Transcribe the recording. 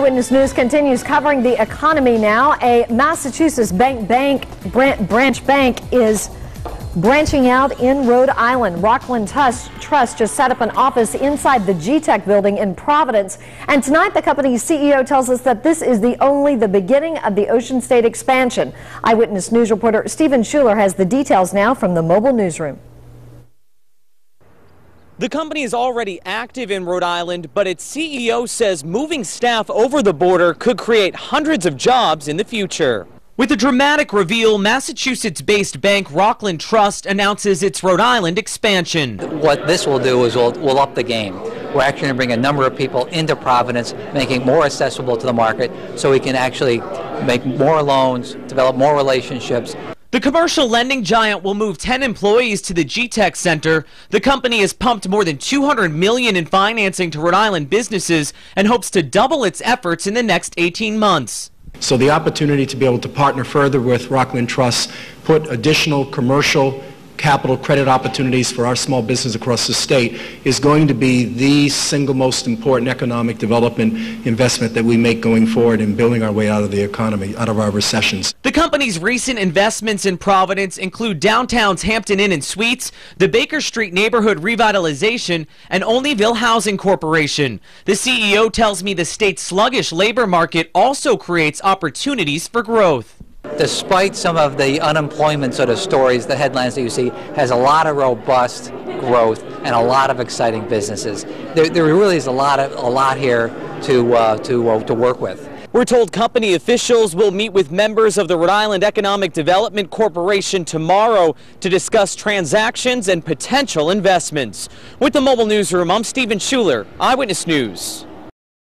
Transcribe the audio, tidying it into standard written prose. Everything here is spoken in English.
Eyewitness News continues covering the economy now. A Massachusetts branch bank is branching out in Rhode Island. Rockland Trust just set up an office inside the GTEC building in Providence. And tonight, the company's CEO tells us that this is only the beginning of the Ocean State expansion. Eyewitness News reporter Stephen Schuler has the details now from the mobile newsroom. The company is already active in Rhode Island, but its CEO says moving staff over the border could create hundreds of jobs in the future. With a dramatic reveal, Massachusetts-based bank Rockland Trust announces its Rhode Island expansion. What this will do is we'll up the game. We're actually going to bring a number of people into Providence, making it more accessible to the market so we can actually make more loans, develop more relationships. The commercial lending giant will move 10 employees to the GTEC Center. The company has pumped more than $200 million in financing to Rhode Island businesses and hopes to double its efforts in the next 18 months. So the opportunity to be able to partner further with Rockland Trust, put additional commercial capital credit opportunities for our small business across the state is going to be the single most important economic development investment that we make going forward in building our way out of the economy, out of our recessions. The company's recent investments in Providence include downtown's Hampton Inn and Suites, the Baker Street neighborhood revitalization, and Olneyville Housing Corporation. The CEO tells me the state's sluggish labor market also creates opportunities for growth. Despite some of the unemployment sort of stories, the headlines that you see, has a lot of robust growth and a lot of exciting businesses. There really is a lot here to work with. We're told company officials will meet with members of the Rhode Island Economic Development Corporation tomorrow to discuss transactions and potential investments. With the mobile newsroom, I'm Stephen Schuler, Eyewitness News.